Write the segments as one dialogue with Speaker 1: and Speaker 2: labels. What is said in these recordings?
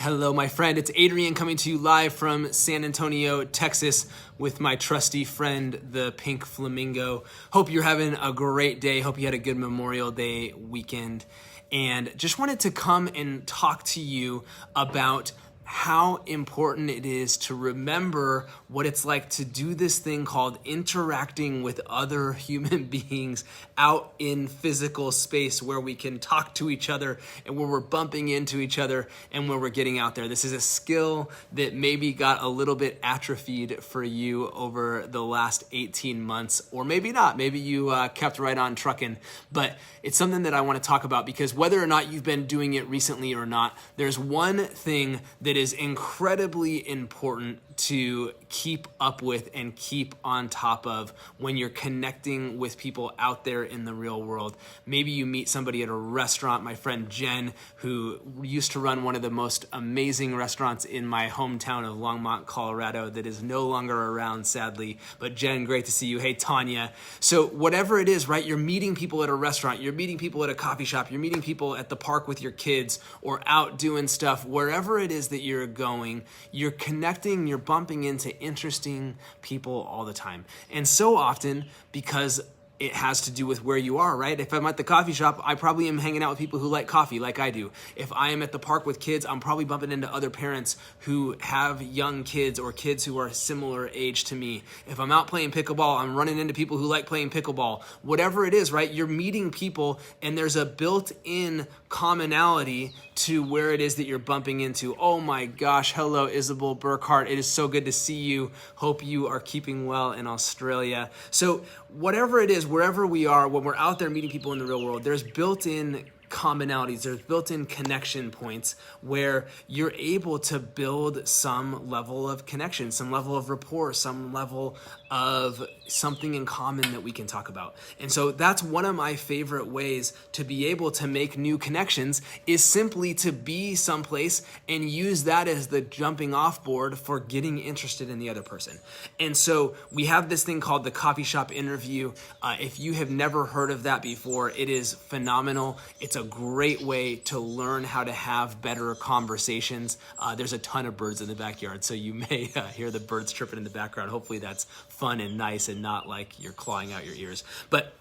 Speaker 1: Hello, my friend. It's Adrian coming to you live from San Antonio, Texas, with my trusty friend, the Pink Flamingo. Hope you're having a great day. Hope you had a good Memorial Day weekend. And just wanted to come and talk to you about how important it is to remember what it's like to do this thing called interacting with other human beings out in physical space where we can talk to each other and where we're bumping into each other and where we're getting out there. This is a skill that maybe got a little bit atrophied for you over the last 18 months, or maybe not. Maybe you kept right on trucking, but it's something that I want to talk about because whether or not you've been doing it recently or not, there's one thing that is incredibly important to keep up with and keep on top of when you're connecting with people out there in the real world. Maybe you meet somebody at a restaurant. My friend Jen, who used to run one of the most amazing restaurants in my hometown of Longmont, Colorado, that is no longer around, sadly. But Jen, great to see you. Hey, Tanya. So whatever it is, right? You're meeting people at a restaurant. You're meeting people at a coffee shop. You're meeting people at the park with your kids or out doing stuff. Wherever it is that you're going, you're connecting, you're bumping into interesting people all the time. And so often, because it has to do with where you are, right? If I'm at the coffee shop, I probably am hanging out with people who like coffee like I do. If I am at the park with kids, I'm probably bumping into other parents who have young kids or kids who are similar age to me. If I'm out playing pickleball, I'm running into people who like playing pickleball. Whatever it is, right? You're meeting people and there's a built-in commonality to where it is that you're bumping into. Oh my gosh, hello Isabel Burkhart. It is so good to see you. Hope you are keeping well in Australia. So whatever it is, wherever we are, when we're out there meeting people in the real world, there's built-in commonalities, there's built-in connection points where you're able to build some level of connection, some level of rapport, some level of something in common that we can talk about. And so that's one of my favorite ways to be able to make new connections is simply to be someplace and use that as the jumping off board for getting interested in the other person. And so we have this thing called the coffee shop interview. If you have never heard of that before, it is phenomenal. It's a great way to learn how to have better conversations. There's a ton of birds in the backyard, so you may hear the birds chirping in the background. Hopefully that's fun and nice and not like you're clawing out your ears. But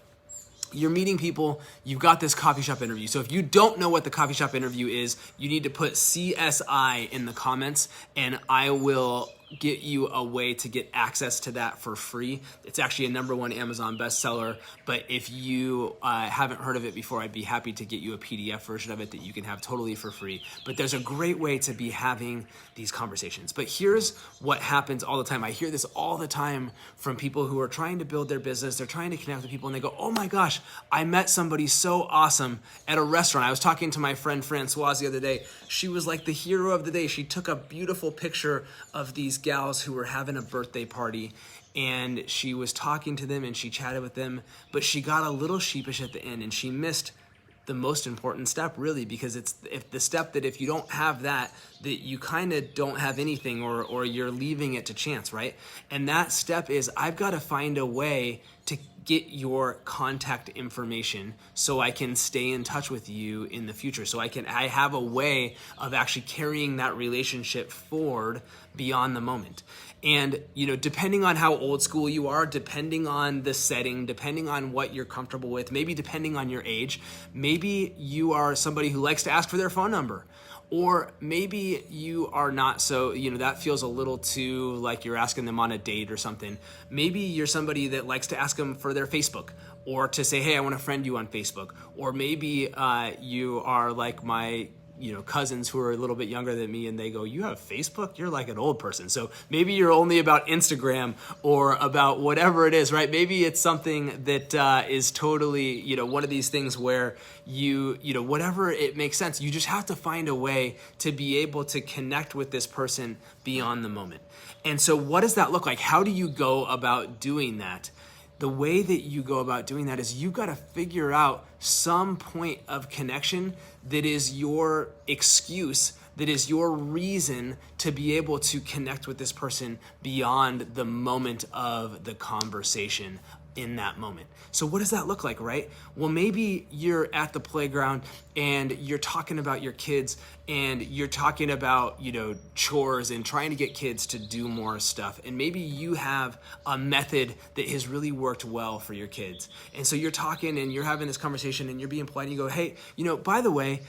Speaker 1: you're meeting people, you've got this coffee shop interview. So if you don't know what the coffee shop interview is, you need to put CSI in the comments and I will get you a way to get access to that for free. It's actually a #1 Amazon bestseller, but if you haven't heard of it before, I'd be happy to get you a PDF version of it that you can have totally for free. But there's a great way to be having these conversations. But here's what happens all the time. I hear this all the time from people who are trying to build their business. They're trying to connect with people and they go, oh my gosh, I met somebody so awesome at a restaurant. I was talking to my friend Francoise the other day. She was like the hero of the day. She took a beautiful picture of these gals who were having a birthday party and she was talking to them and she chatted with them, but she got a little sheepish at the end and she missed the most important step really, because it's the step that if you don't have that you kind of don't have anything or you're leaving it to chance, right? And that step is I've got to find a way to get your contact information so I can stay in touch with you in the future. So I have a way of actually carrying that relationship forward beyond the moment. And, depending on how old school you are, depending on the setting, depending on what you're comfortable with, maybe depending on your age, maybe you are somebody who likes to ask for their phone number. Or maybe you are not, so, that feels a little too like you're asking them on a date or something. Maybe you're somebody that likes to ask them for their Facebook or to say, hey, I want to friend you on Facebook. Or maybe you are like my cousins who are a little bit younger than me and they go, you have Facebook? You're like an old person. So maybe you're only about Instagram or about whatever it is, right? Maybe it's something that is totally, one of these things where whatever it makes sense, you just have to find a way to be able to connect with this person beyond the moment. And so what does that look like? How do you go about doing that? The way that you go about doing that is you've got to figure out some point of connection that is your excuse, that is your reason to be able to connect with this person beyond the moment of the conversation. in that moment. So what does that look like, right? Well, maybe you're at the playground and you're talking about your kids and you're talking about, chores and trying to get kids to do more stuff. And maybe you have a method that has really worked well for your kids. And so you're talking and you're having this conversation and you're being polite and you go, hey, by the way,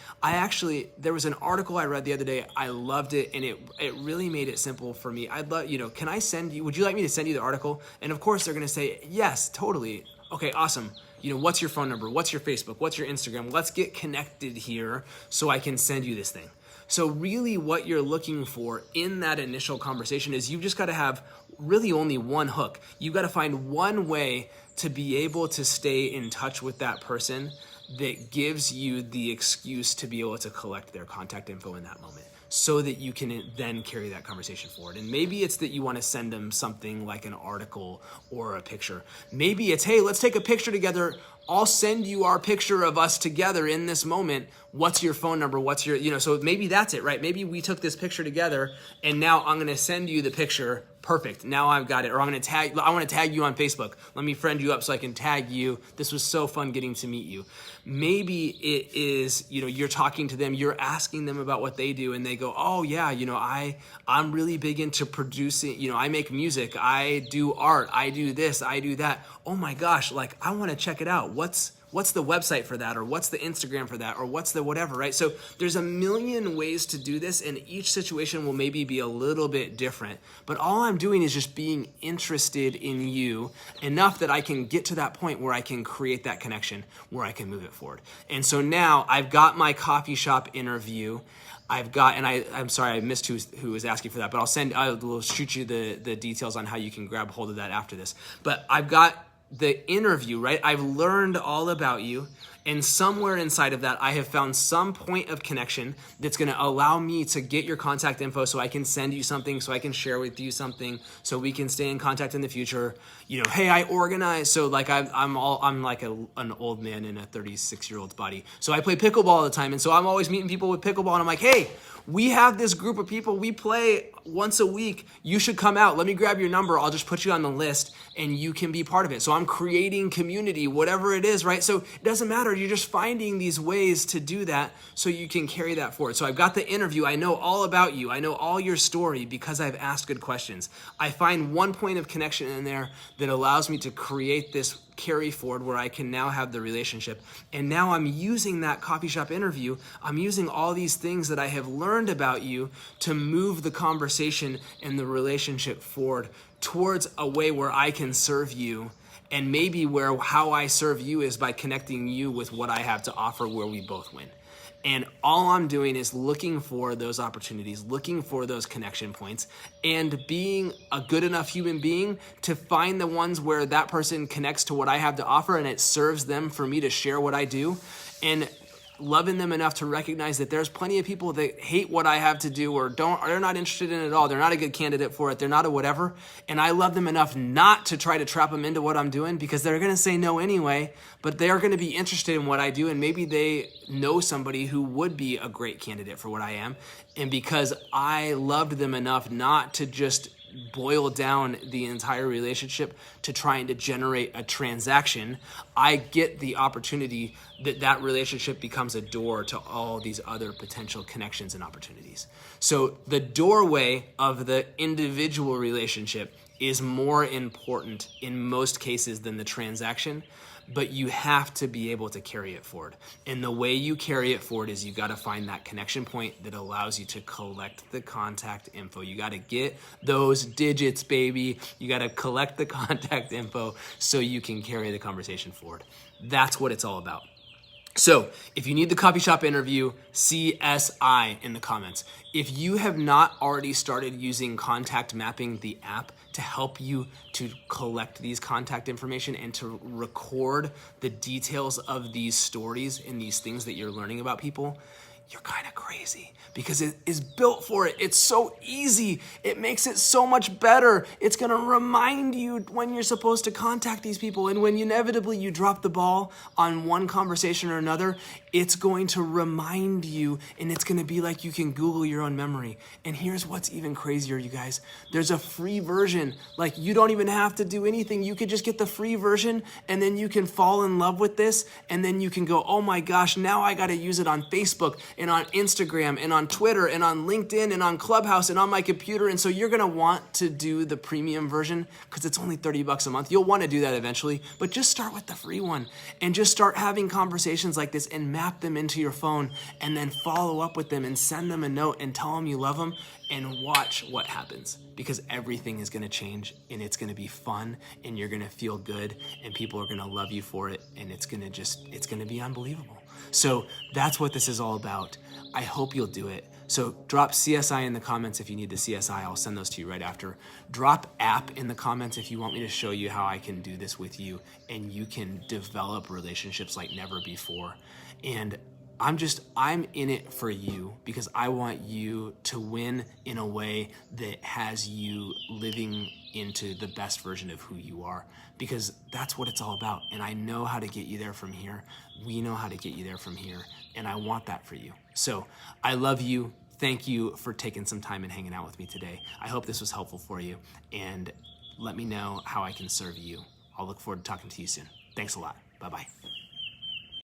Speaker 1: there was an article I read the other day. I loved it. And it really made it simple for me. I'd love, would you like me to send you the article? And of course they're going to say, yes, totally. Okay, awesome. What's your phone number? What's your Facebook? What's your Instagram? Let's get connected here so I can send you this thing. So really what you're looking for in that initial conversation is you've just got to have really only one hook. You've got to find one way to be able to stay in touch with that person that gives you the excuse to be able to collect their contact info in that moment, so that you can then carry that conversation forward. And maybe it's that you want to send them something like an article or a picture. Maybe it's, hey, let's take a picture together. I'll send you our picture of us together in this moment. What's your phone number? What's your, so maybe that's it, right? Maybe we took this picture together and now I'm going to send you the picture. Perfect. Now I've got it. Or I want to tag you on Facebook. Let me friend you up so I can tag you. This was so fun getting to meet you. Maybe it is, you're talking to them, you're asking them about what they do and they go, oh yeah, I'm really big into producing, I make music, I do art, I do this, I do that. Oh my gosh, I want to check it out. What's the website for that? Or what's the Instagram for that? Or what's the whatever, right? So there's a million ways to do this and each situation will maybe be a little bit different. But all I'm doing is just being interested in you enough that I can get to that point where I can create that connection, where I can move it forward. And so now I've got my coffee shop interview. I'm sorry, I missed who was asking for that, but we'll shoot you the details on how you can grab hold of that after this. But I've got the interview, right? I've learned all about you, and somewhere inside of that, I have found some point of connection that's going to allow me to get your contact info so I can send you something, so I can share with you something, so we can stay in contact in the future. Hey, I organize. So I'm like an old man in a 36-year-old's body. So I play pickleball all the time. And so I'm always meeting people with pickleball and I'm like, hey, we have this group of people. We play once a week. You should come out. Let me grab your number. I'll just put you on the list and you can be part of it. So I'm creating community, whatever it is, right? So it doesn't matter. You're just finding these ways to do that so you can carry that forward. So I've got the interview. I know all about you. I know all your story because I've asked good questions. I find one point of connection in there that allows me to create this carry forward where I can now have the relationship. And now I'm using that coffee shop interview. I'm using all these things that I have learned about you to move the conversation and the relationship forward towards a way where I can serve you. And maybe how I serve you is by connecting you with what I have to offer where we both win. And all I'm doing is looking for those opportunities, looking for those connection points, and being a good enough human being to find the ones where that person connects to what I have to offer and it serves them for me to share what I do, and loving them enough to recognize that there's plenty of people that hate what I have to do or they're not interested in it at all. They're not a good candidate for it. They're not a whatever. And I love them enough not to try to trap them into what I'm doing because they're going to say no anyway, but they're going to be interested in what I do. And maybe they know somebody who would be a great candidate for what I am. And because I loved them enough not to just boil down the entire relationship to trying to generate a transaction, I get the opportunity that relationship becomes a door to all these other potential connections and opportunities. So the doorway of the individual relationship is more important in most cases than the transaction, but you have to be able to carry it forward. And the way you carry it forward is you got to find that connection point that allows you to collect the contact info. You got to get those digits, baby. You got to collect the contact info so you can carry the conversation forward. That's what it's all about. So if you need the coffee shop interview, CSI in the comments. If you have not already started using Contact Mapping, the app, to help you to collect these contact information and to record the details of these stories and these things that you're learning about people, you're kind of crazy, because it is built for it. It's so easy. It makes it so much better. It's going to remind you when you're supposed to contact these people. And when inevitably you drop the ball on one conversation or another, it's going to remind you, and it's going to be like you can Google your own memory. And here's what's even crazier, you guys. There's a free version. Like, you don't even have to do anything. You could just get the free version, and then you can fall in love with this, and then you can go, oh my gosh, now I got to use it on Facebook and on Instagram and on Twitter and on LinkedIn and on Clubhouse and on my computer. And so you're going to want to do the premium version because it's only $30 a month. You'll want to do that eventually, but just start with the free one and just start having conversations like this and map them into your phone, and then follow up with them and send them a note and tell them you love them, and watch what happens, because everything is going to change, and it's going to be fun, and you're going to feel good, and people are going to love you for it, and it's going to be unbelievable. So that's what this is all about. I hope you'll do it. So drop CSI in the comments if you need the CSI. I'll send those to you right after. Drop app in the comments if you want me to show you how I can do this with you, and you can develop relationships like never before. And I'm in it for you, because I want you to win in a way that has you living into the best version of who you are, because that's what it's all about. And I know how to get you there from here. We know how to get you there from here. And I want that for you. So I love you. Thank you for taking some time and hanging out with me today. I hope this was helpful for you. And let me know how I can serve you. I'll look forward to talking to you soon. Thanks a lot. Bye-bye.